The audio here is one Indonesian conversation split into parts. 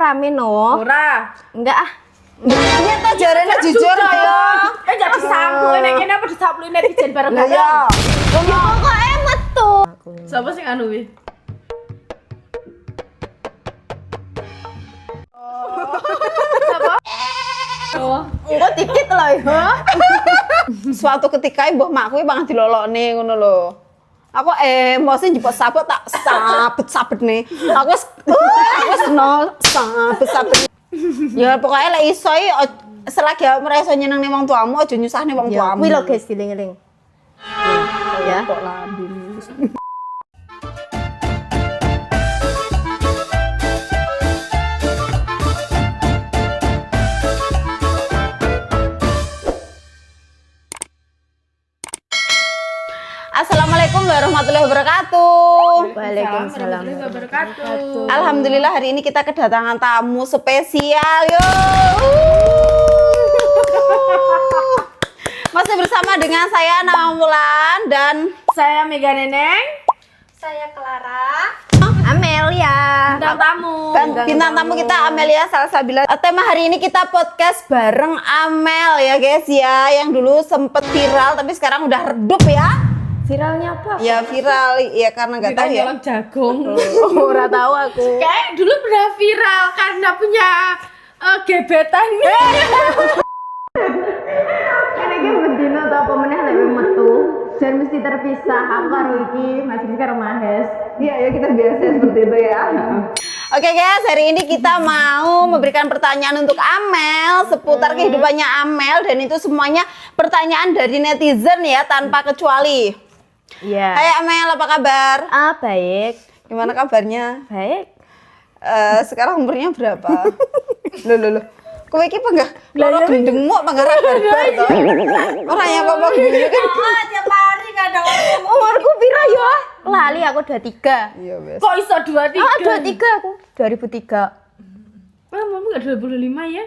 Rame no. Ora. Enggak ah. Iya ta jarene jujur ayo. Enggak disambung nek kene apa disambung netizen Lah bareng-bareng. ya. Ya pokoknya metu. Siapa sing anu wi? Siapa? Oh. Enggak dikit loh ya. Suatu ketika mbah makku iki mangan dilolokne ngono lho. Aku emosi njupuk sabuk tak sabet nih. Aku wis no sabet. Ya pokoknya lek iso selagi merasa nyenengne wong tuamu aja nyusahne wong Ya, tuamu. kuwi lho guys diling-eling. Ya. Kok lambi. Assalamualaikum warahmatullahi wabarakatuh. Waalaikumsalam. warahmatullahi wabarakatuh. Alhamdulillah hari ini kita kedatangan tamu spesial yo. Masih bersama dengan saya Namulan dan Saya Mega Neneng. Saya Clara. Amelia. Bintang tamu. bintang tamu kita Amelia Salsabila. Tema hari ini kita podcast bareng Amel ya guys ya, yang dulu sempet viral tapi sekarang udah redup ya. Viralnya apa? Ya viral ya karena nggak Kita tahu ya. nyolong jagung. Ora tahu aku. Kayak dulu pernah viral karena punya gebetan. Kan iki bendina ta apa meneh lek metu. Jan mesti terpisah aku karo iki, Mas karo Mahes. Iya ya kita biasa seperti itu ya. Oke guys, hari ini kita mau memberikan pertanyaan untuk Amel seputar kehidupannya Amel dan itu semuanya pertanyaan dari netizen ya tanpa kecuali. Iya. Hai Amel, apa kabar? Ah, baik. Gimana kabarnya? Baik. Sekarang umurnya berapa? Loh. Kowe iki penggah loro gendengmu penggah barbar to. Orangnya kok mau gini kan. Tiap hari enggak ada orang. Umurku pira ya? Lali aku 23. Iya, Bes. Kok iso 23? Ah, 23 aku. 2003. Mamamu enggak 25 ya?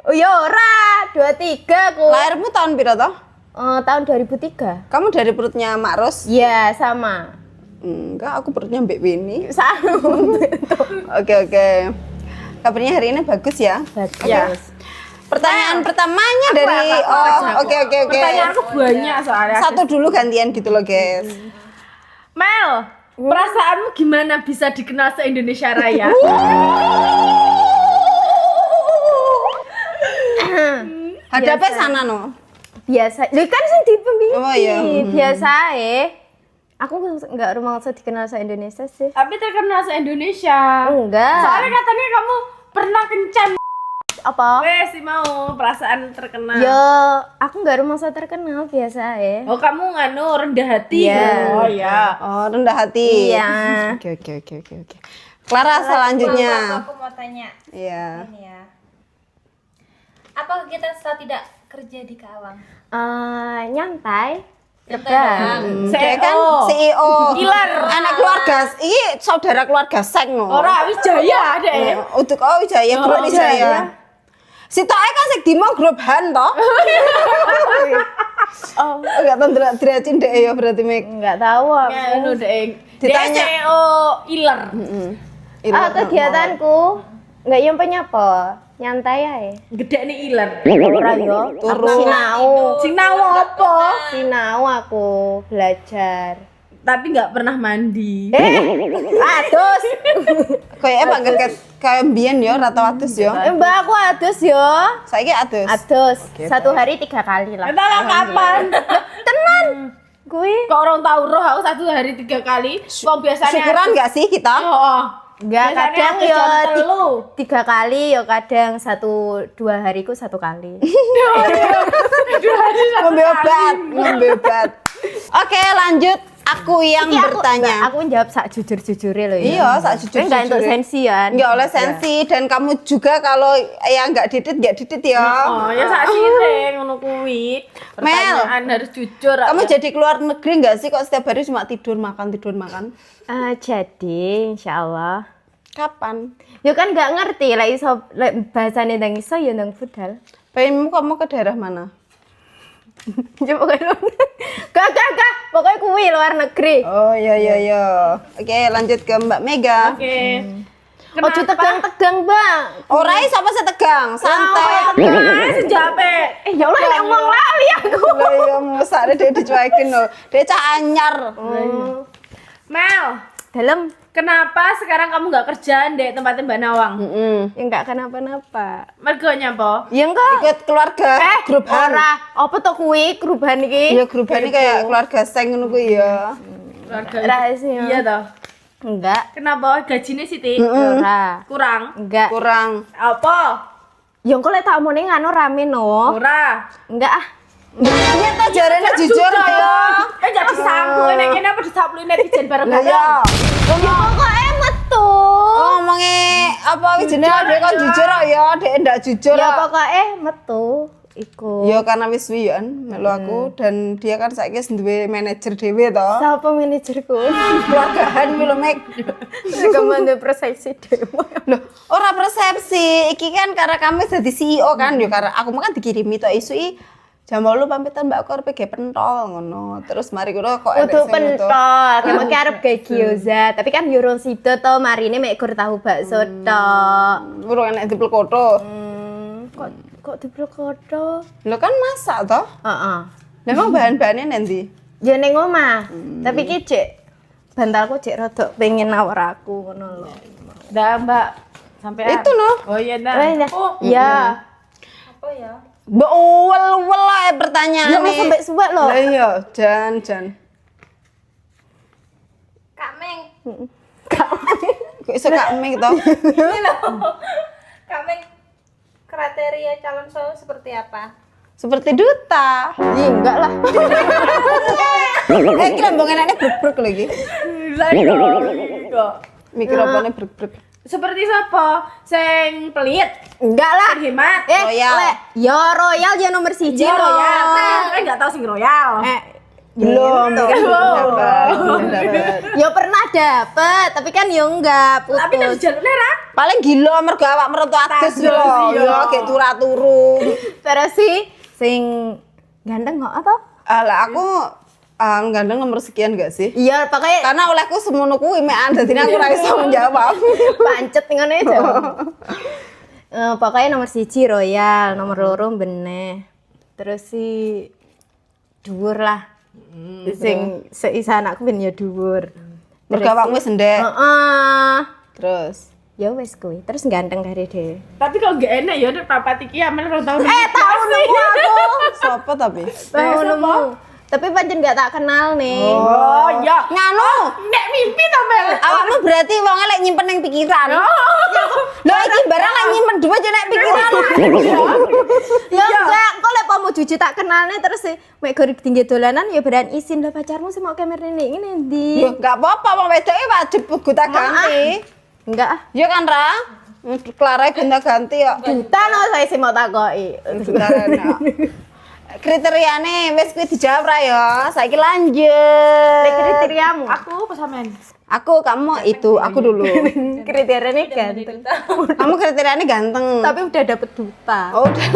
Oh ya ora, 23 aku. Lahirmu tahun piro toh? Tahun 2003. Kamu dari perutnya Mak Ros? Iya, sama. Enggak, aku perutnya Mbak Winnie. Sama. Oke. Kabarnya hari ini bagus ya? Bagus. Ya. Pertanyaan pertamanya dari oke. Pertanyaanku banyak soalnya. Satu dulu gantian gitu loh, guys. Mel, perasaanmu gimana bisa dikenal se-Indonesia Raya? Hadapnya sana no. Biasa. Lho kan sing dipembimbing. Oh, iya. Biasa Aku enggak rumangsa dikenal se Indonesia sih. Tapi terkenal se-Indonesia. Enggak. Soalnya katanya kamu pernah kencan. Apa? Wes sih mau perasaan terkenal. Yo, aku enggak rumangsa terkenal biasa Oh, kamu nganu rendah hati. Iya. Oh, ya. Oh, rendah hati. Iya. Oke. Clara selanjutnya. Aku mau tanya Iya. ini ya. Apakah kita setelah tidak kerja di Kalang? Nyantai. Rebahan. Dia kan CEO. Ilar. Anak keluarga. Ini saudara keluarga Seng no. Ora Wijaya deh. Untuk Wijaya, grup Wijaya. Si Toe kan sing dimo grup Han toh. Oh, Enggak tahu derajin deh ya berarti Mek. enggak tahu aku. Nganu deh. Ditanya. CEO Ilar. Kegiatanku enggak nyapa-nyapa. Nyantai ae. Gede nih Ilar. Ora yo. Turu. Sinau. Sinau apa? Sinau aku belajar. Tapi nggak pernah mandi. Adus. Kayaknya panggil kayak mbiyen ya rata atus ya. Mbak aku adus yo. Saiki atus. Adus. Satu hari 3 kali lah. Entah kapan. Tenan. Gue Kok orang tahu roh aku 1 hari 3 kali. Kok biasanya Syukuran enggak sih kita? Oh. enggak Biasanya kadang adus yo jam telu. 3 kali yo kadang 1-2 hariku 1 kali. Ngombe obat. Oke, lanjut. Aku yang Iki bertanya. Aku jawab sak jujur-jujure loh ya. Iya, sak jujur-jujure. Enggak untuk sensian. Enggak oleh sensi dan kamu juga kalau yang enggak didit ya. Oh, ya sak sini ngono kuwi. Pertanyaan harus jujur. Kamu jadi keluar negeri enggak sih kok setiap hari cuma tidur makan? Jadi insyaallah. Kapan? Yo kan nggak ngerti lah iso bahasane ndang iso ya ndang budal. Pengenmu kamu ke daerah mana? Coba kan. Gak. Pokoknya kuwi luar negeri. Oh iya. Oke, lanjut ke Mbak Mega. Oke. Ojo tegang-tegang, Bang. Ora iso apa setegang, santai. Sejape. Ya Allah, nek ngomong lali aku. Lah ya mesake dhek dicuekin lho. Dhek cah anyar. Mel, Dalam kenapa sekarang kamu nggak kerja di tempatnya Mbak Nawang? ya enggak kenapa-napa. Mergonya apa? Ya enggak. Ikut keluarga grup Han. Ora, apa to kuwi gruban iki? Iya grup Han iki kayak keluarga seng ngono kuwi ya. Keluarga. Rahasia. Iya toh. Enggak. Kenapa gajinya Siti? Ora. Kurang. Enggak. Kurang. Apa? Ya engko lek tak omone nganu rame no. Ora. Enggak ah. Iya ta jarene jujur ayo. Enggak disambung ini kene apa disablu netizen Lah bareng-bareng. ya. Ya pokoknya metu. Oh, ngomongi apa iki jenenge dhek kon jujur ya, dhek ndak jujur. Ya pokoknya metu iku. Ya karena wis wian melu aku dan dia kan saiki wis duwe manajer dhewe to. Siapa manajerku? Keluargaan melu mek. Komando persepsi dewa. Loh, ora persepsi. Iki kan karena kami jadi CEO kan, yo karena aku mah kan dikirimi to isu jam 8 pamitan Mbak Kor PG pentol ngono. Terus mari ngono kok Untuk pentol, kamu arep gawe gyoza, tapi kan yo rong sida to marine mek gur tahu bakso tok. Urung enek dipel koto. Kok diblokoto? Lho kan masak to? Heeh. Lah emang bahan-bahannya nanti. Ya ning omah. Tapi ki cek bantalku cek rodok pengen nawar aku ngono lho. Dah Mbak. Sampai Itu loh. Oh iya dah. Oh, ya. Apa ya? Mbak uwel-uwel lah pertanyaane. Ya wis sampai suwek lho. Lah iya, jan. Kak Meng. Kok iso Kak Meng to? Ini loh. Kak Meng, kriteria calon suami seperti apa? Seperti duta. Iya enggak lah. Kira mbok enaknya brek-brek lagi. Enggak. Mikrofonnya brek-brek. Seperti siapa? Sing pelit, Enggak lah. hemat. Royal. Ya royal ya nomor 1 Iya royal. Kan enggak tahu sing royal. Belum. Ya pernah dapet, tapi kan ya enggak putus. Tapi terus jalurnya rak. Paling gila mergo awak meroto adus Tadus, lho. iya. Ya gek turu-turu. Terus sih sing ganteng kok atau? Lah aku gandeng nomor sekian gak sih? Iya, pakai Karena olehku semono kuwi mekan dadi aku ora iso menjawab. pancet ngene aja. Pokoknya nomor 1 royal, nomor 2 beneh. Terus si dhuwur lah. Sing seisan aku ben ya dhuwur. Mergo awakmu wis ndek. Heeh. Terus Ya wes kuwi. Terus ganteng dari dhewe. Tapi kalau enggak enak ya nek papat iki amel rong tahun. Tahu nemu aku. sapa tapi? Tahu nemu. Tapi pancen gak tak kenal nih. Oh iya. Nganu, Nek mimpi to Mel. awakmu berarti wonge lek nyimpen ning pikiran. Lho iki barang lek nyimpen duwe aja nek pikiran. Ya enggak, kok lek pomo juju tak kenal nih terus mek gori tinggi dolanan ya beran izin lah pacarmu sih mau kamera ini ndi. Yo gak apa-apa wong wedoke wajib gonta ganti. Enggak ah. Ya kan Ra? Clara gonta ganti kok. Juta no saya sih mau takoki. Kriteriane wis kuwi dijawab Ra ya. Saiki lanjut. Kriteriamu. Aku apa sampean? Aku, kamu itu, aku dulu. Kriterianya ganteng. Kamu kriterianya ganteng. Tapi udah dapet duta. Oh, udah.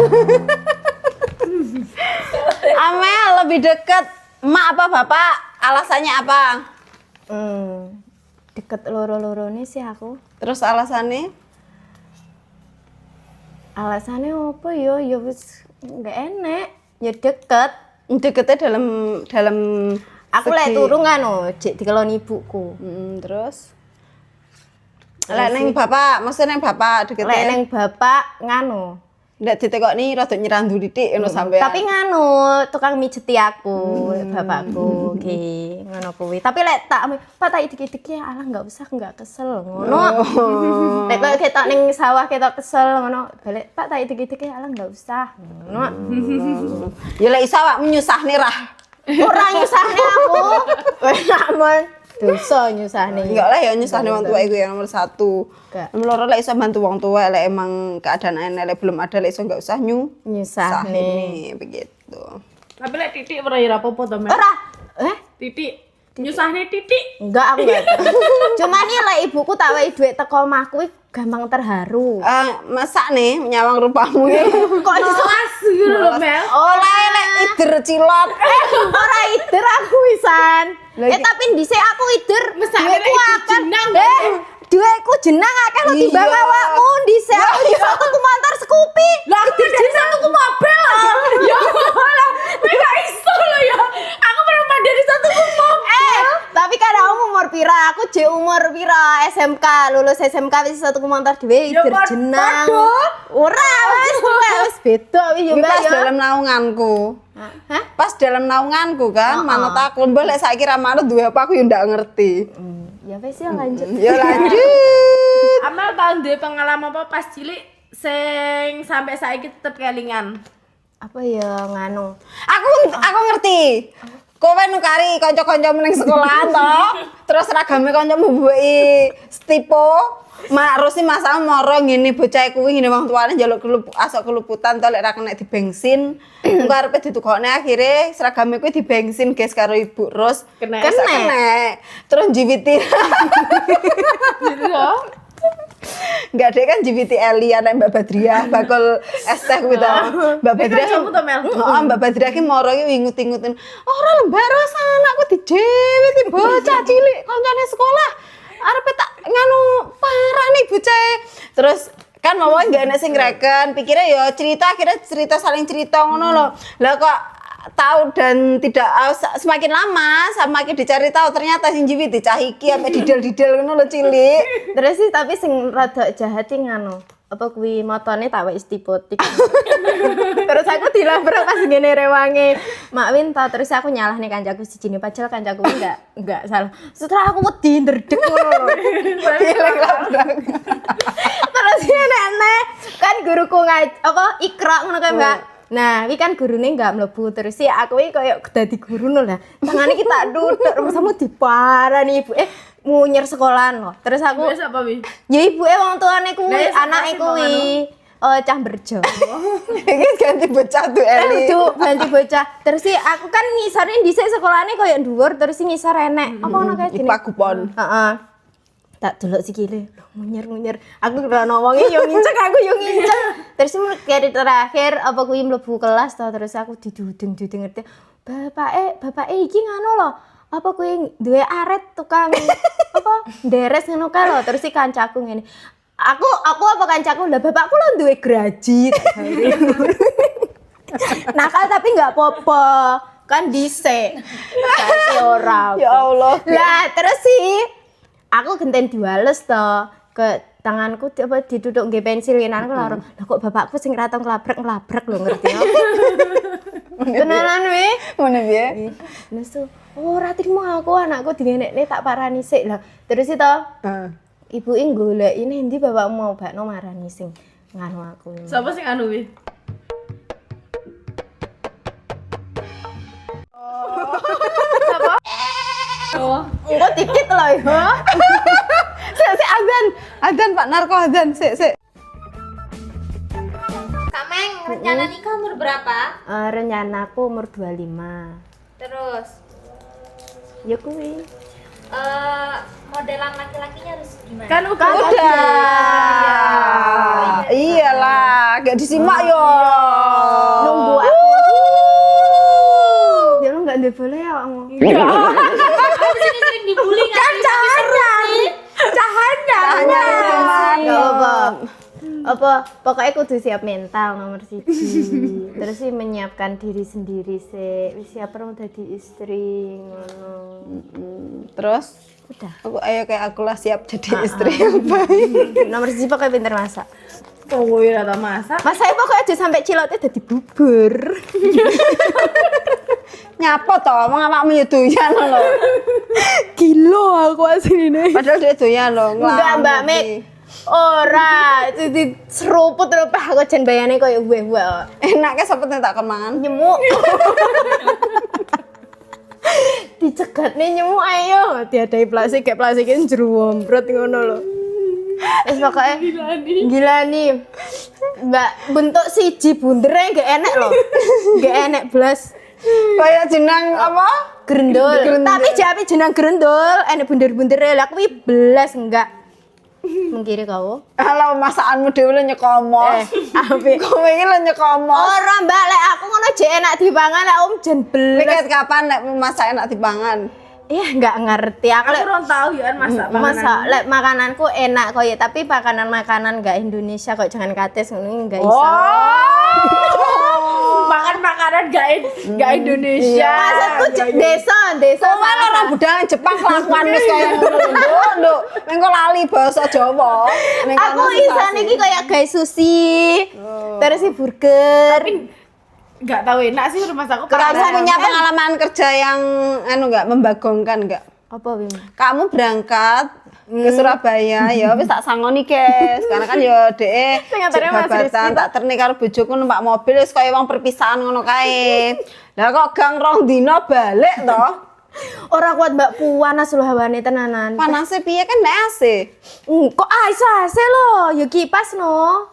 Amel lebih deket emak apa bapak? Alasannya apa? Deket loro-loro nih sih aku. Terus alasannya? Alasannya apa yo? Ya wis nggak enak. Ya deket. Deketnya dalam Aku lek turu ngono, jek dikeloni ibuku. terus lek neng bapak, maksudnya neng bapak Lek deketnya neng bapak nganu. ndak ditekokni rada nyerandu didik ngono sampean. Tapi nganu, tukang mijeti aku, bapakku ki, ngono kuwi. Tapi lek tak tak idik-idik ya alah enggak usah, enggak kesel ngono. Lek kok ketok ning sawah ketok kesel ngono, balik Pak tak idik-idik ya alah enggak usah ngono. Ya lek iso awak menyusahne Rah. Ora nyusahne aku. Namun dosa nyusahne. Enggak lah ya nyusahne wong tua iku yang nomor 1. Enggak. Nomor loro lek iso bantu wong tua lek emang keadaan lek belum ada lek iso enggak usah Nyusahne. begitu. Tapi lek titik ora ya apa-apa to Mel. Ora. Titik. Nyusahne titik. Enggak aku enggak. Cuman nih lek ibuku tak wae dhuwit teko omahku gampang terharu. Masak nih nyawang rupamu Kok iso Asu lho Mel. oh lah lek ider cilot ora ider aku wisan. Tapi dhisik aku ider Mesake duitku lek ider akan. jenang, duweku jenang akeh lo timbang Iya. awakmu dhisik aku iso tuku motor Scoopy. Lah aku dari satu tuku mobil. Ya Allah. Kowe gak iso lho ya. Aku perempuan dari satu tuku mobil. Tapi kan kamu umur pira? Aku je umur pira? SMK, lulus SMK wis iso tuku motor dhewe Ya, jenang. padha. Ora wis beda wis yo Ini Mbak pas ya. dalam naunganku. Hah? Pas dalam naunganku kan, manut aku mbah lek saiki ra manut duwe apa aku yo ndak ngerti. Ya wis ya lanjut. Ya lanjut. Amel tau duwe pengalaman apa pas cilik sing sampai saiki tetep kelingan. Apa ya nganu? Aku ngerti. Kowe nukari kanca-kancamu ning sekolahan to, terus seragame kancamu mbuki stipo. Mak Rosi masalah moro ngene bocah kuwi ngene wong tuane njaluk asok keluputan to lek ra kena di bensin. Engko arepe ditukokne akhire seragame kuwi di bensin guys karo Ibu Ros. Kena. Terus jiwiti. Gitu ya. Enggak deh kan JBT Eli anak Mbak Badriah bakul es teh kuwi to. Mbak Badriah kamu to, Mel? Heeh, Mbak Badriah ki moro ki ngut-ngutin. Ora lho Mbak Ros anakku dijewiti bocah cilik kancane sekolah. Arepe tak nganu parah nih bocah. Terus kan mau enggak enak sing ngreken, pikirnya ya cerita akhirnya cerita saling cerita ngono lho. Lah kok tahu dan tidak semakin lama semakin dicari tahu ternyata sing jiwi dicahiki sampai didel-didel ngono lho cilik. Terus sih tapi sing rada jahat iki nganu. Apa kuwi motone tak wis tipotik. Terus aku dilabrak pas ngene rewange. Mak Winta terus aku nyalahne kancaku sijine padahal kancaku enggak salah. Setelah aku wedi ndredeg ngono. Pilek labrak. Terus nenek kan guruku apa ikra ngono kae Mbak. Nah, iki kan gurune enggak mlebu terus sih aku iki koyo dadi guru no lah. Tangane ki tak duduk rumasamu diparani ibu munyer sekolahan loh. Terus aku Wis apa wi? ya ibuke wong tuane kuwi, Lah, ya, anake siapa sih, kuwi cah berjo. Iki ganti bocah tuh Eli. Cuk, ganti bocah. Terus sih aku kan ngisore dhisik sekolahane koyo dhuwur terus sih ngisor enek. Apa ngono kae jenenge? Ipak kupon. Heeh. Tak delok sikile, munyer-munyer. Aku kira wonge yo ngincek, aku yo ngincek. Terus kari terakhir apa kuwi mlebu kelas to, terus aku didudeng-dudeng ngerti. Bapake iki ngono lho. Apa kuwi duwe aret tukang apa deres ngono kae lho. Terus si kancaku ngene. Aku apa kancaku lah bapakku lho duwe graji. Nakal tapi enggak apa-apa. Kan dhisik. Tapi ora. Ya Allah. Lah terus sih aku genten diwales to ke tanganku apa diduduk nggih pensil aku laro. Lah kok bapakku sing ratong ngelabrak lho ngerti ya. Beneran we. Ngono piye? Terus tuh ora trimo aku anakku dingenekne tak parani sik lah. Terus itu Heeh. ibu iki goleki endi bapakmu mau bakno marani sing nganu aku. Sapa sing anu wi? Oh. Engko dikit lho ya. Sik adzan Pak Narko adzan sik. Kameng, rencana nikah umur berapa? Rencanaku umur 25. Terus Ya kuwi. Modelan laki-lakinya harus gimana? Kan udah. Iyalah, gak disimak yo. Nunggu aku. Ya lu enggak ndek boleh ya kamu. Aku sering dibully nggak sih? Hanya Gak apa. Apa pokoknya kudu siap mental nomor 1. Terus sih menyiapkan diri sendiri sih. Wis siap dong dadi istri ngono. Terus Udah. aku ayo kayak aku lah siap jadi istri yang baik. Nomor 1 pokoknya pinter masak. Kowe ora tau masak. Mas saya pokoknya aja sampai cilotnya dadi bubur. Nyapa toh, mau awakmu yo doyan lho. Gila aku asline. Padahal dia doyan lho. Enggak Mbak Mek. Ora, jadi seruput lho Pak aku jan bayane koyo gue. Enaknya sapa tak kon mangan. Nyemuk. Dicegatne nyemuk ayo. Diadai plastik kayak plastikin jero wombrot ngono lho. Wis pokoke gila nih. Mbak bentuk siji bundere gak enek lho. Gak enek blas. Kayak jenang apa? Grendol. Tapi jape jeneng grendol, enek bunder-bundere. Lah kuwi belas enggak. Mengkiri kau. Kalau masakanmu dhewe le nyekomos. Apik. Kowe iki le nyekomos. Ora Mbak, lek aku ngono jek enak dipangan lek jen belas. Pikir kapan nek masak enak dipangan? nggak ngerti aku Aku ora tahu ya masak masa lek makananku enak kok ya tapi makanan nggak Indonesia kok jangan kates ngono nggak iso. Makan makanan gak Indonesia. Maksudku desa Soale orang budal Jepang kelakuan wis kaya ngono. Nduk, mengko lali basa Jawa. Ning Aku kono iso sensasi. niki kayak guys sushi. Terus si burger. Gak tahu enak sih rumah aku. Kamu punya pengalaman kerja yang enggak membagongkan enggak? Apa Bim? Kamu berangkat ke Surabaya ya wis tak sangoni guys karena kan ya dhek Sing nganternya Mas babatan tak terni karo bojoku numpak mobil wis kaya wong perpisahan ngono kae. Lah kok gang rong dina balik to? Ora kuat Mbak panas lho hawane tenanan. Panasnya piye kan nek AC? Kok iso AC lo? Ya kipas no.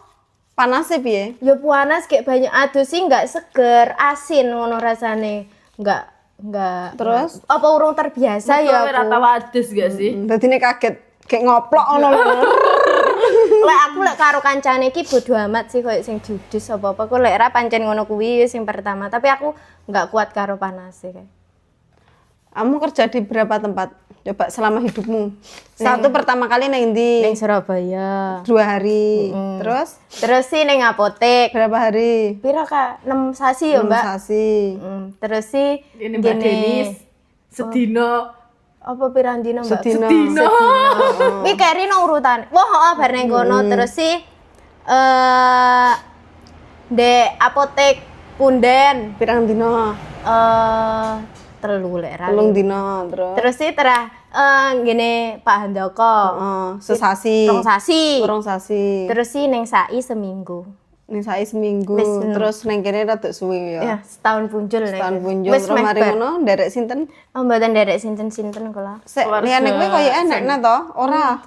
Panasnya piye? Ya panas kayak banyak adus sih nggak seger, asin ngono rasane. Nggak. Terus? Apa urung terbiasa ya Ora aku? tau ades gak sih? Dadi nek kaget kayak ngoplok ngono lho. Lek aku lek karo kancane iki bodo amat sih koyo sing judes apa-apa. Aku lek ra pancen ngono kuwi sing pertama, tapi aku nggak kuat karo panas sih kayak. Kamu kerja di berapa tempat? Coba selama hidupmu. Satu pertama kali neng ndi? Ning Surabaya. 2 hari. Terus Terus sih ning apotek. berapa hari? Pira Kak? 6 sasi ya, Mbak? Sasi. Terus sih Ini Mbak Denis sedino apa pirang dino Mbak? Sedino. Iki keri nang urutan. Wah, heeh bar ning kono terus sih ndek apotek Punden Pirang dino? telu lek ra. Telung dino terus. Terus sih terah ngene Pak Handoko. Sesasi. Rong sasi. Urung sasi. Terus sih ning sai seminggu. Ning saiki seminggu. Wis, Terus neng kene rada suwi ya. Ya, setahun punjul nek. Tahun punjul Wis terus meh mari bar. ngono nderek sinten? Oh, mboten derek sinten-sinten kula. Sek liyane kuwi koyo enak nah to? Ora.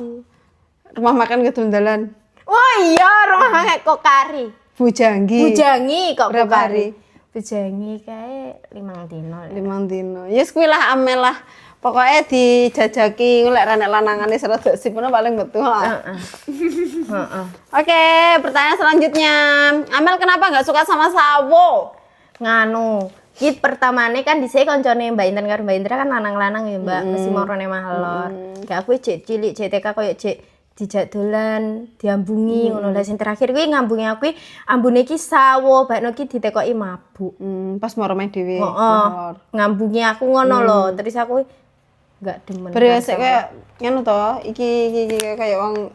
Rumah makan kedondalan. Oh iya, rumah makan Kokari. Bujangi. Bujangi kok Berapa Kokari. hari? Bujangi kae 5 dino. 5 dino. Yes kuwi lah amel lah. Pokoknya dijajaki lek ra nek lanangane serada sip ngono paling betul. Heeh. Oke, pertanyaan selanjutnya. Amel kenapa nggak suka sama sawo? Nganu. Ki pertamane kan dhisik koncone Mbak Intan karo Mbak Indra kan lanang-lanang ya, Mbak. Mesti marane mahalor. Kayak aku cek cilik, cek TK koyo cek dijak dolan, diambungi ngono. Lah sing terakhir kuwi ngambungi aku kuwi ambune ki sawo, bakno ki ditekoki mabuk. Pas mau main dhewe. Heeh. Ngambungi aku ngono lho. Terus aku enggak demen. Beresik kayak ngono to, iki kayak wong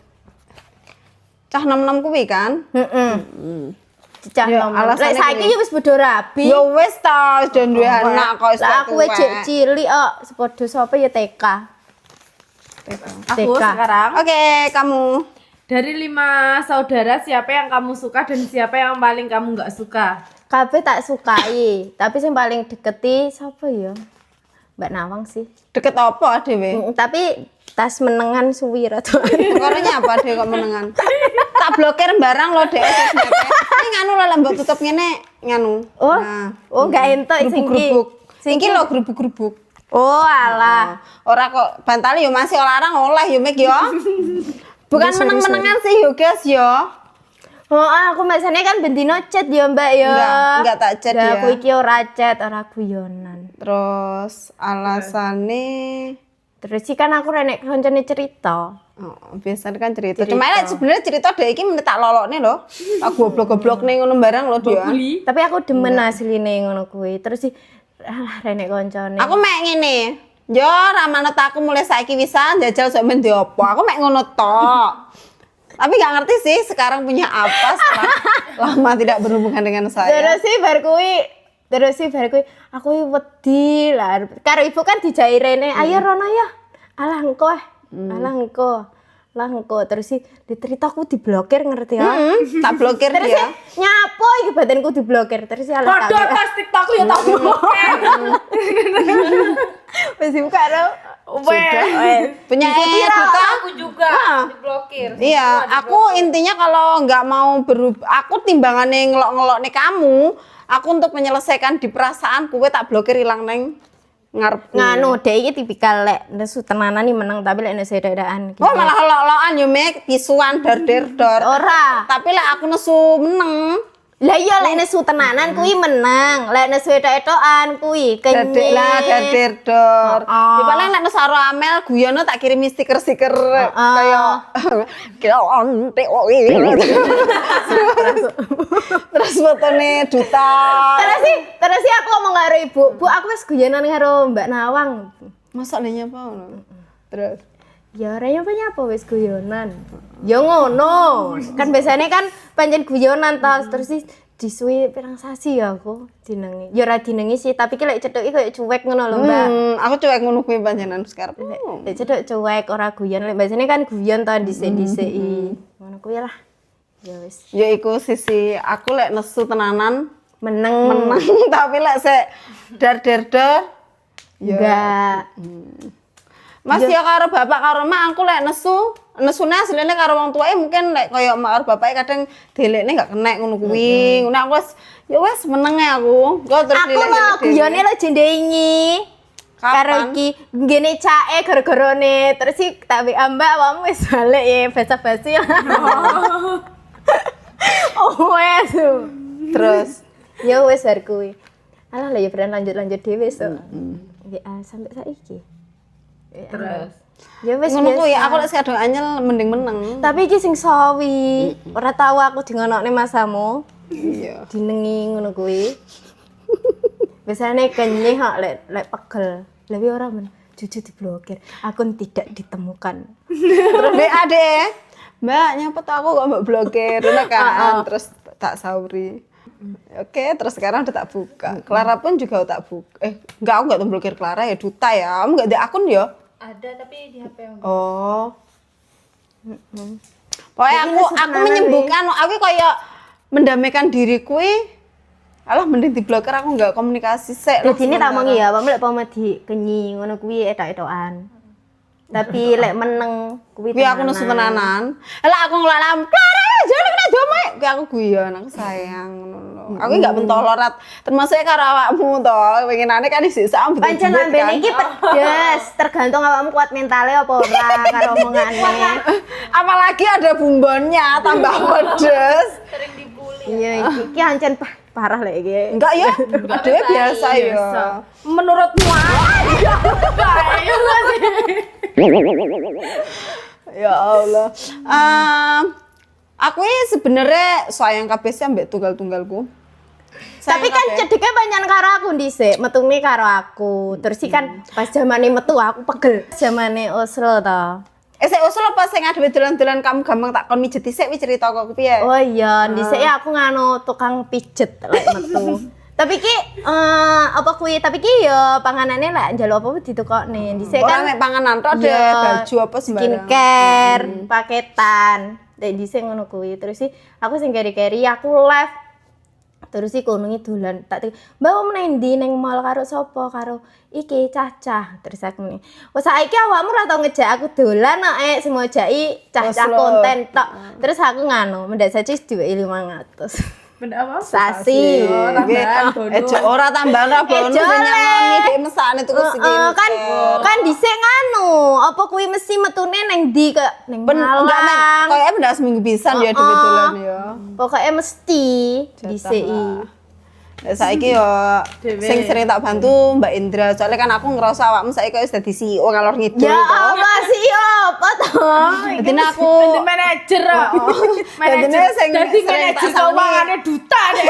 cah nom-nom kuwi kan? Heeh. Cicah Ya, nom. alasannya Lek saiki kuwi. ya wis bodho rabi. Ya wis ta, wis do duwe anak kok wis Lah aku wis tuwek. cek cilik kok sepodo sapa ya TK. Aku TK. sekarang Oke, kamu. dari 5 saudara siapa yang kamu suka dan siapa yang paling kamu nggak suka? Kabeh tak sukai, tapi yang paling deketi sapa ya? Mbak Nawang sih. Deket apa dhewe? Tapi tas menengan suwi rada. Perkaranya apa dhewe kok menengan? Tak blokir barang lo dek sosmed. Ini nganu lah mbok tutup ngene nganu. Oh, Nah, oh enggak entuk sing iki. grubuk-grubuk. Sing Iki lo grubuk-grubuk. Oh, alah. Ora kok bantali yo masih larang oleh yo Mek yo. Bukan meneng-menengan sih yo guys yo. Oh, aku biasanya kan bendino chat ya, Mbak ya. Enggak tak chat Lah, ya. aku iki ora chat, ora guyonan. Terus alasane Terus sih kan aku renek koncone cerita. biasanya kan cerita. Cuma nek sebenarnya cerita dek iki meneh tak lolokne lho. Tak goblok-goblokne ngono barang lho dia. Tapi aku demen asline ngono kuwi. Terus sih alah renek koncone. Aku mek ngene. Yo ra manut aku mulai saiki wisan jajal sok men opo. Aku mek ngono tok. Tapi gak ngerti sih sekarang punya apa setelah lama tidak berhubungan dengan saya. Terus sih bar kuwi aku wedi lah. Karo ibu kan dijai rene, ayo Rono ya. Alah engko Lah engko terus sih diceritaku diblokir ngerti ya. Tak blokir Terus dia. sih nyapo iki batinku diblokir. Terus sih alah Podo tas TikTokku ya tak blokir. wis buka ro. Punya Duta. Aku juga diblokir. Iya, aku intinya kalau nggak mau aku timbangane ngelok-ngelok nih kamu, aku untuk menyelesaikan di perasaan kue tak blokir ilang neng ngarep. Nganu dek iki tipikal lek nesu tenanan iki meneng tapi lek nesu dadaan gitu. Oh malah lok-lokan yo mek pisuan dar. Ora. Tapi lek aku nesu meneng, Lah iya lek nesu tenanan kuwi menang, lek nesu etok-etokan kuwi Dadek kenyit. lah, dader dor. Oh. Ya paling nek nus karo Amel guyono tak kirimi stiker-stiker kaya kaya ontek terus fotone duta. Terus sih aku ngomong karo ibu, Bu aku wis guyonan karo Mbak Nawang. Masa le nyapa ngono. Terus Ya ora nyapa wis guyonan. Ya ngono. Kan biasanya kan pancen guyonan terus sih disuwi pirang sasi ya aku dinengi. Ya ora dinengi sih, tapi ki lek cethuki koyo cuek ngono lho, Mbak. aku cuek ngono kuwi panjenengan sekarang. Lek cethuk cuek ora guyon, lek biasanya kan guyon to dhisik-dhisiki. Ngono kuwi lah. Ya wis. Ya iku sisi aku lek nesu tenanan Meneng. menang tapi lek sik dar Enggak. Mas ya karo bapak karo mak aku lek nesune asline karo wong tuae mungkin lek kaya mak karo bapake kadang delekne gak kenek ngono kuwi. Ngono aku wis ya wis meneng ae aku. Engko terus Aku lo guyone lo jendengi. Karo iki ngene cae gara-garane terus sih tak WA Mbak awakmu wis balik ya basa-basi. Oh wes. terus Ya wis bar kuwi. Alah lah ya beran lanjut dhewe so. Sampai saiki. Terus Ya wis ngono kuwi biasa. aku lek kadang anyel mending meneng. Tapi iki sing sawi. Ora tau aku dingonokne masamu. Iya. Dinengi ngono kuwi. Biasane kenyih kok lek pegel. Lah wi ora men. Jujur diblokir. Akun tidak ditemukan. Terus BA deh. Mbak nyapa aku kok mbak blokir ngono kan. Terus tak sauri. Oke, terus sekarang udah tak buka. Clara pun juga tak buka. Enggak, aku enggak tuh blokir Clara ya, Duta ya. Kamu enggak ada akun ya? Ada tapi di HP yang Oh. Pokoknya aku menyembuhkan, aku kayak mendamaikan diriku. Alah mending diblokir aku enggak komunikasi sik. Jadi ini tak mongi ya, pamela pama di kenyi ngono kuwi etok-etokan. Tapi lek meneng kuwi Kuwi aku nesu tenanan. Lah aku ngelalam, Clara jane kena domo. Kuwi aku guyon, aku sayang ngono lho. Aku enggak mentolorat. Termasuk karo awakmu to. Pengenane kan isih sak pancen lambene iki pedes, tergantung awakmu kuat mentalnya apa ora karo omongane. Apalagi ada bumbonnya tambah pedes. sering dibully. Iya iki ancen parah lek iki. Enggak ya? Ada biasa ya. menurutmu Ya Allah. Aku sebenarnya sayang kabeh sih ambek tunggal-tunggalku. Tapi kan cedeknya banyak karo aku dhisik, metune karo aku. Terus sih kan pas zamane metu aku pegel. Zamane Oslo to. Sik usul apa sing ngadewe dolan-dolan kamu gampang tak kon mijeti sik wi cerita kok piye? Oh iya, dhisik ya aku nganu tukang pijet lek metu. Tapi ki apa kuwi? Tapi ki ya panganane lek njaluk apa ditukokne. Dhisik Ora kan mek panganan tok ada iya, baju apa sembarang. skincare, paketan. Lek dhisik ngono kuwi. Terus sih aku sing keri-keri aku live. Terus sih kono dolan tak Mbak om nang ndi ning mall karo sapa karo iki cacah. Terus aku nih. Wes saiki awakmu ora tau ngejak aku dolan kok semua jaki cacah Oslo. konten tok. Terus aku nganu mendak saja duwe 500. benda apa Sasi. tambahan bonus Ora tambahan ora bonus Ejo sing le. nyangoni dhek mesakne tuku Kan kan dhisik nganu, apa kuwi mesti metune ning ndi ke ning enggak men, Malang. kayaknya benda seminggu pisan ya dhewe dolan ya. Pokoknya mesti dhisik. Ya saiki yo sing sering tak bantu Mbak Indra. Soalnya kan aku ngerasa awakmu saiki wis dadi CEO ngalor ngidul. Ya Allah sih apa toh? Dadi aku jadi manajer Dadine sing jadi sering manajer tak sangoni. keuangannya duta deh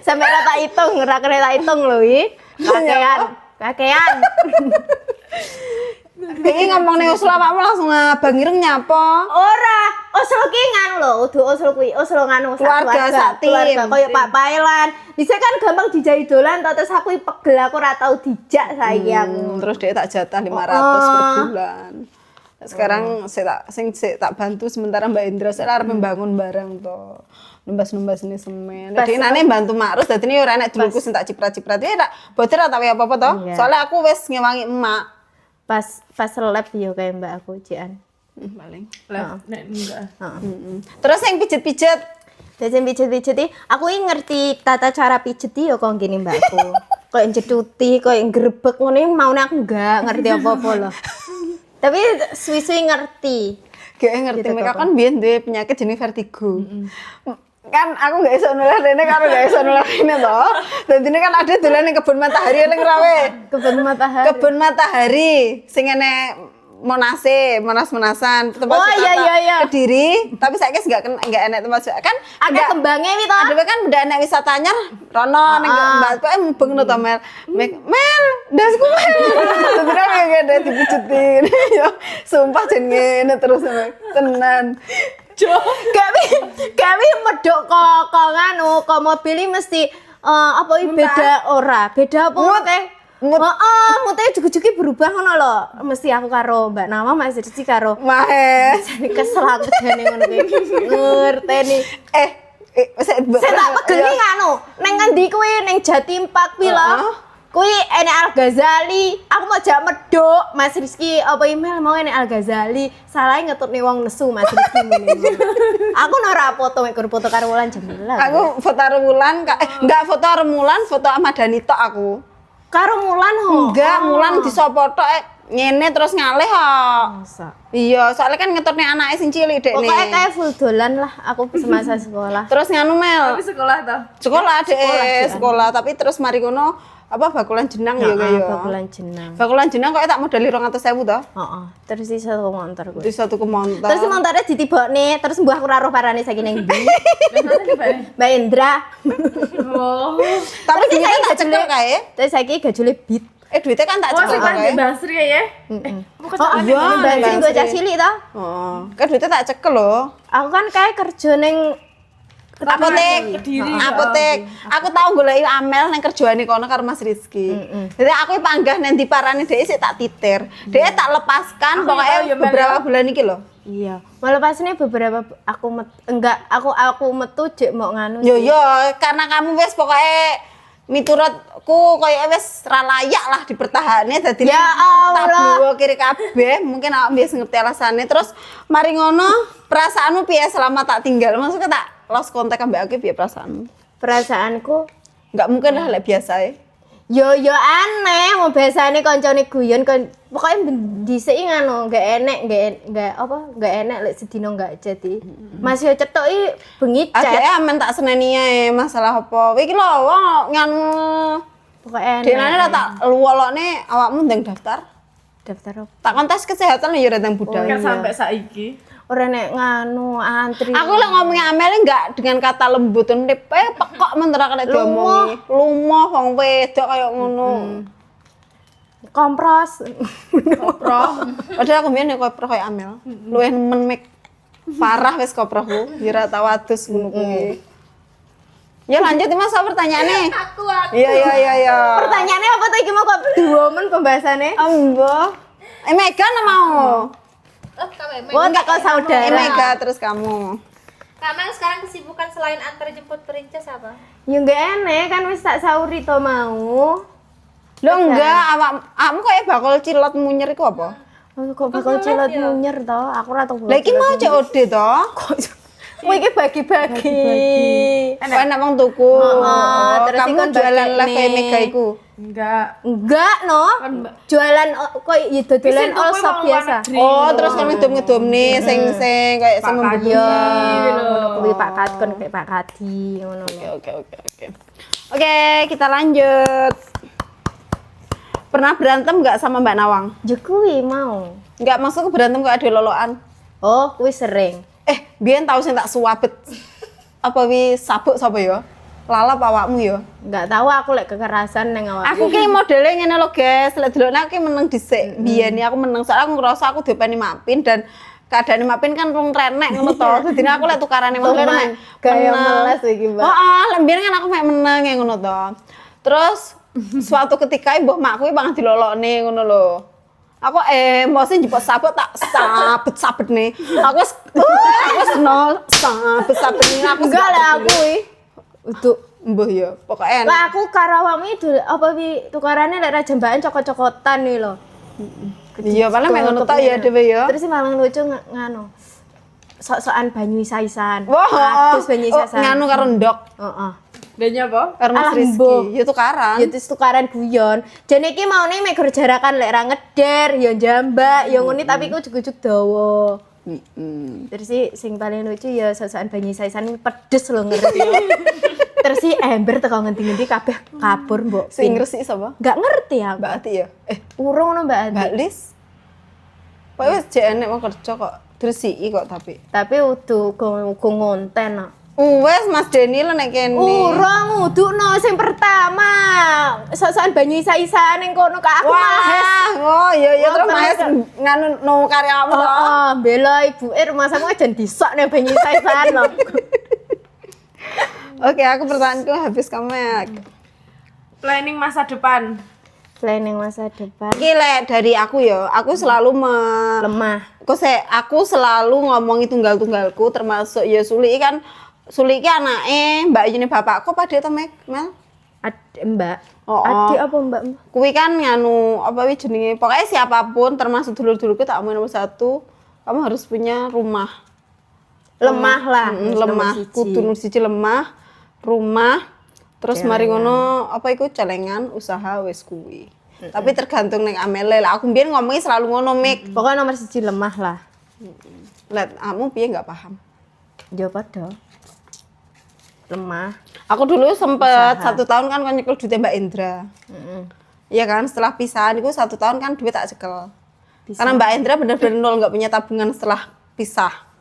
Sampai rata hitung, ora kena tak hitung lho iki. Kakean. iki ngomong ning usul awakmu langsung abang ireng nyapa. Ora, Oslo ki nganu lho, udu Oslo kuwi, Oslo nganu Keluarga, sak tim. koyo Pak Pailan. Dhisik kan gampang dijai dolan terus aku pegel aku ora tau dijak saiki aku. Terus dia tak jatah 500 per bulan. Sekarang saya tak bantu sementara Mbak Indra saya arep membangun barang to. Numbas-numbas ini semen. Jadi nane bantu Makrus dadi ini ora enek dulurku sing tak ciprat-ciprat. Ya tak bocor tak apa-apa to. Iya. Soalnya aku wis ngewangi emak. Pas lab yo kayak Mbak aku cian. Paling. lah nek enggak Terus yang pijet-pijet Jajan pijet-pijet aku ini ngerti tata cara pijet yo kok gini mbakku. Kok jeduti, kok grebek ngono maune aku enggak ngerti apa-apa loh. Tapi suwi-suwi ngerti. Gak ngerti Gitu, mereka apa? kan biyen duwe penyakit jenis vertigo. Kan aku gak iso nulis rene karo gak iso nulis rene to. Dadi ini kan ada dolan ning kebun matahari eling rawe. Kebun matahari. Kebun matahari sing enek Monas-Monasan tempat Oh, iya, wisata iya, iya. Kediri, tapi saiki enggak enek tempat wisata. Kan Ada kembangnya wi to. ada kan udah enek wisatanya rono ning Mbak pokoke mubeng no to Mel. Mel, dasku Mel. Sebenarnya kayak ada dipijetin. Yo, sumpah jen ngene terus tenan. Gawe medok kok nganu, kok mobil ini mesti apa iki beda ora? Beda apa kayak heeh, mute jugi-jugi berubah ngono lho. Mesti aku karo Mbak Nama Mas Rizky karo Mahe. jane kesel aku jane ngono kuwi. Ngerteni. Saya Saya tak pegel nganu, neng ngendi kuwi ning Jatimpak kuwi lho. Kuwi enek Al Ghazali, aku mau jak medok Mas Rizky apa email mau enek Al Ghazali, salahnya ngetutne wong nesu Mas Rizky ngene. Aku ora foto mek foto karo Wulan Jamila. Aku foto Remulan, enggak foto Remulan, foto Ahmad Dhani tok aku. Karo Mulan ho. Enggak, Mulan disopoto ngene terus ngalih kok. Masa. Iya, soalnya kan ngetutne anake sing cilik dekne. Pokoknya kayak full dolan lah aku semasa sekolah. Terus nganu Mel. Tapi sekolah toh. Sekolah sekolah, tapi terus mari ngono apa bakulan jenang ya Heeh, kaya. bakulan jenang. Bakulan jenang kok tak modali 200.000 to. Heeh. Terus iso satu montor gue. Di satu kemontor. Terus montornya ditibokne, terus mbah aku ora roh parane saiki ning ndi. Mbak Indra. Oh. Tapi Terus duitnya saiki tak cekel kae. Terus saiki gajule beat. Duitnya kan tak Wah, cekel sing kan kae. Basri ya. Oh iya, bensin gue cak cilik to. Heeh. Kan duitnya tak cekel lho. Aku kan kayak kerja ning Apotek. Apotek. Aku tahu goleki Amel nang kerjaane kono karo Mas Rizky. Jadi aku panggah nang diparani dhek sik tak titir. Dhek tak lepaskan pokoknya beberapa bulan iki lho. iya. Malah pas ini beberapa aku metu jek mau nganu. Yo karena kamu wis pokoknya miturutku koyo wis ra layak lah dipertahane dadi Ya tak Allah. duwe kiri kabeh mungkin awak wis ngerti alasane terus mari ngono perasaanmu piye selama tak tinggal maksudnya tak lost contact ambek aku piye perasaanmu Perasaanku enggak mungkin lah lek biasa ya yo aneh, mau biasane koncone guyon kon pokoknya dhisik ngono, enggak enek lek sedino enggak jadi. Mas yo cetok i bengi chat. adeke amen tak seneni ae masalah apa iki lho wong nganu Pokoknya denane ra tak luwolokne awakmu ndang daftar daftar apa? tak kontes kesehatan ya radang budaya Kan sampai saiki. Ora nek nganu antri. Aku lek ngomongnya Amel enggak dengan kata lembut nip pekok mentera kena diomongi. Lumoh wong wedok kaya ngono. Kompros. Padahal aku mbiyen kopro kaya Amel. Luwih nemen mik. Parah wis koproku. Ya ora tau adus ngono kuwi. Ya lanjut Mas pertanyaane. Aku. Iya. Pertanyaannya apa tuh iki mau kok duomen pembahasannya? Ambo. Mega mau. Kamu Oh, tak kau saudara. Mega terus kamu. Kamel sekarang kesibukan selain antar jemput princess apa? Ya enggak enek kan wis tak sauri to mau. Lo enggak awakmu kayak bakal cilot munyer iku apa? Oh, kok bakal cilot munyer to? Aku ora tau. Lah iki mau COD to. Kowe iki bagi-bagi. Kok enak wong tuku. terus Kamu ikon jualan bagene. live Mega iku. Enggak. Enggak no. Jualan kok ya dodolan Isin all tuku shop wong luar biasa. negeri. Oh, terus kan ngedum-ngedum nih sing kayak Pak sama Kadi. Iya, lho. ngono kuwi Pak Kadkon kayak Pak Kadi ngono lho. Oke. Oke, kita lanjut. Pernah berantem nggak sama Mbak Nawang? Ya kuwi mau. Nggak masuk berantem kok ada lolokan. Oh, kuwi sering. Biyen tau sing tak suwabet. Apa wi sabuk sapa ya? Lalap awakmu ya. Enggak tahu aku lek kekerasan nang awak. Aku ki modele ngene lho, guys. Lek delokne aku ki meneng dhisik. Biyen aku meneng soalnya aku ngerasa aku dipeni Mapin dan keadaan Mapin kan rung renek ngono to. Dadi aku lek tukarane modele mek Kayak meles iki, Mbak. Heeh, lembir kan aku mek meneng ya ngono to. Terus suatu ketika mbah makku banget dilolokne ngono lho. Aku emosi njupuk sabuk tak sabet nih. Aku sabet nih aku Enggak lah aku kuwi. Untuk mbah ya, pokoknya lah aku karo awakmu itu apa wi tukarane lek ra jambaan cokot-cokotan nih lho. iya paling mek ngono tok ya dhewe ya. Terus malah lucu nganu. Sok-sokan banyu isa-isan. Wah, Terus banyu isa-isan. nganu karo ndok. Heeh. Denya apa? Karo Mas Alah, Rizky. mbah. Ya tukaran. Ya terus tukaran guyon. Jane iki maune mek jarakan lek ra ngeder, ya jambak, ya ngene tapi ku ujug-ujug dawa. Terus sing paling lucu ya sosokan banyu saisan pedes lho ngerti. Terus ember teko ngendi-ngendi kabeh kabur mbok Sing pin. resik sapa? Gak ngerti aku. Mbak Ati ya? Urung no Mbak Ati. Mbak Lis. Kok wis jek enek mau kerja kok diresiki kok tapi. Tapi udu go ngonten kok. Wes Mas Denny lho nek kene. Urung udukno sing pertama. Sosokan banyu isa-isaan ning kono kak aku malah. Oh iya Oh, terus Mas nganu no karyamu to. Bela ibuke rumah samu aja disok ning banyu isa-isaan lho. Oke, aku pertanyaanku habis kamu ya. Planning masa depan. Planning masa depan Iki lek dari aku ya, aku selalu lemah. aku selalu ngomongi tunggal-tunggalku termasuk ya Suli kan. Suli iki anake Mbak Yuni bapakku padhe to Mel? Mbak. Oh, Adik apa Mbak? Kuwi kan nganu apa wi jenenge? Pokoknya siapapun termasuk dulur-dulurku tak omongin nomor 1, kamu harus punya rumah. Lemah lah. Lemah, kudu nomor 1 lemah, rumah, terus mari ngono apa iku celengan usaha wis kuwi. Tapi tergantung ning amele lah. Aku mbiyen ngomongi selalu ngono Mik. Pokoknya nomor 1 lemah lah. Let kamu piye enggak paham? Ya padha. Lemah. Aku dulu sempet 1 tahun kan nyekel duit Mbak Indra. Iya kan, setelah pisahan itu 1 tahun kan duit tak cekel. Karena Mbak Indra bener-bener nol, nggak punya tabungan setelah pisah.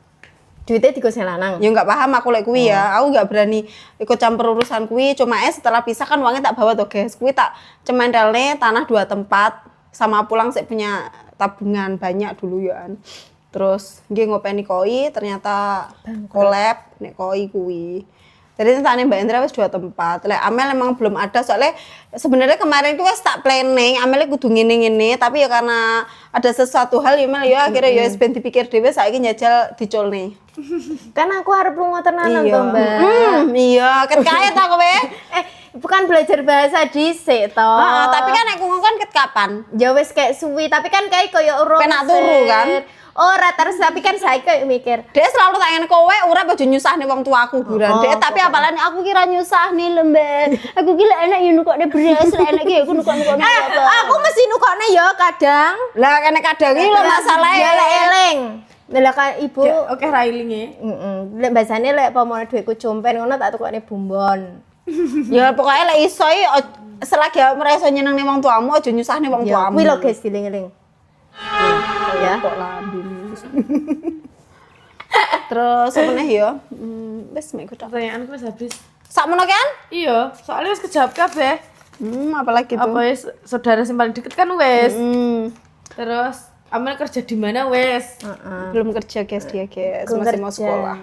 Duitnya digoseng lanang. Ya nggak paham aku lek kuwi ya, aku nggak berani ikut campur urusan kuwi. Cuma setelah pisah kan uangnya tak bawa tuh guys. Kuwi tak cementelne tanah 2 tempat sama pulang saya punya tabungan banyak dulu ya kan. Terus nggih ngopeni koi ternyata collab nek koi kuwi. Jadi tanya Mbak Indra wis 2 tempat. Lek Amel emang belum ada soalnya sebenarnya kemarin itu wis tak planning Amel kudu ngene-ngene tapi ya karena ada sesuatu hal ya Mel ya akhirnya ya wis ben dipikir dhewe saiki njajal diculne. Kan aku harap lunga tenanan Iya. to, Mbak. Iya, ket kae ta kowe. Bukan belajar bahasa dhisik to. Heeh, tapi kan nek ngomong ket kapan? Ya wis kayak suwi, tapi kan kayak koyo urung. Penak turu kan? Ora terus tapi kan saya kayak mikir. Dia selalu tanyain kowe urip aja nyusahne wong tuaku buran. Dia tapi apalane aku kira nyusahne lembe. Aku kira enak ya nukokne beras, lek enak ya aku nukok-nukokne apa. Aku mesti nukokne ya kadang. Lah kene kadang iki lho masalahe. Ya lek eling. Lah kan ibu. Oke railinge. Lek basane lek pamane dhuwitku jompen ngono tak tukokne bumbon. Ya pokoknya lek iso selagi merasa nyenengne wong tuamu aja nyusahne wong Ya tuamu. kuwi lho guys diling-eling. Ya. Kok lambi. Terus apa nih ya? Wis mek tok. Pertanyaanku wis habis. Sakmono kan? Iya, soalnya wis kejawab kabeh. Apalagi tuh? Apa wis saudara sing paling deket kan wis. Hmm, Terus Amel kerja di mana wis? belum kerja guys dia guys, Belum masih mau kerja. sekolah.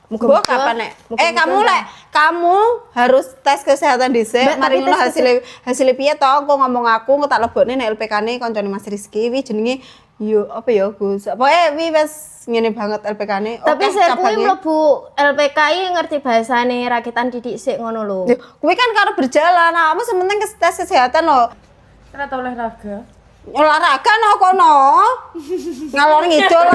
Muga-muga- Gua kapan nek? muga-muga Kamu lah. lek kamu harus tes kesehatan dhisik. Mbak, Mari tapi ngono tes hasil piye to? Engko ngomong aku tak lebokne nek LPK-ne koncone Mas Rizky wi jenenge yo apa ya Gus. Pokoke wi wis ngene banget LPK-ne. Tapi Oke, saya kuwi cabangnya. mlebu LPKI ngerti bahasane rakitan didik sik ngono lho. Loh, kuwi kan karo berjalan. Nah, kamu sementing tes kesehatan loh. Ternyata olahraga. Olahraga no kono. Ngalor ngidul.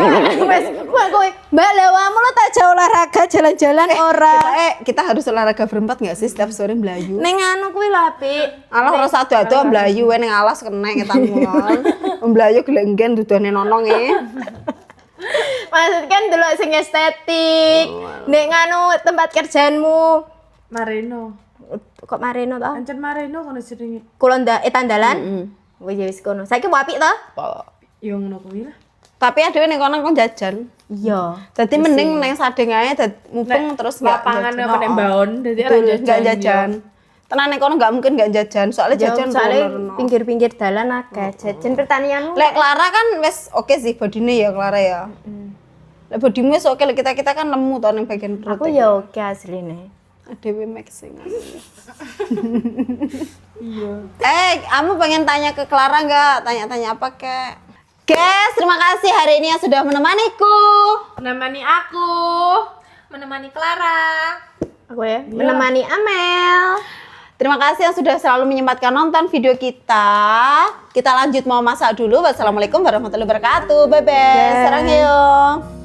Wes, Mbak kowe, Mbak lewamu lo tak jauh olahraga jalan-jalan ora. Kita harus olahraga berempat nggak sih setiap sore melayu? Ning anu kuwi lho apik. Alah ora satu-ado melayu ning alas kena ketanggungan. Melayu gelenggen dudane nonong Maksud kan delok sing estetik. Nek nganu tempat kerjaanmu Marino. kok Marino to? Ancen Marino kono jenenge. Kulon tandalan. Wis wis kono. Saiki mau apik to? Yo ngono kuwi lah. Tapi adewe ning kono kon jajan. Iya. Dadi mending nang sadeng ae mumpung terus nggak lapangan jajan. apa nek baon dadi ora Betul, jajan. nggak jajan. Tenan ning kono nggak mungkin nggak jajan. Soalnya jajan soalnya rono-rono. pinggir-pinggir dalan akeh. Jajan pertanianmu. Lek Clara kan wes oke sih bodine ya Clara ya. Lek bodimu wes oke, lek kita kan lemu to ning bagian perut. aku ya oke asline. Dewe Max sing. Iya. Kamu pengen tanya ke Clara nggak? Tanya-tanya apa kek? Guys, terima kasih hari ini yang sudah menemaniku. Menemani aku. Menemani Clara. Aku ya menemani Amel. Terima kasih yang sudah selalu menyempatkan nonton video kita. Kita lanjut mau masak dulu. Wassalamualaikum warahmatullahi wabarakatuh. Bye bye. Sarang yo.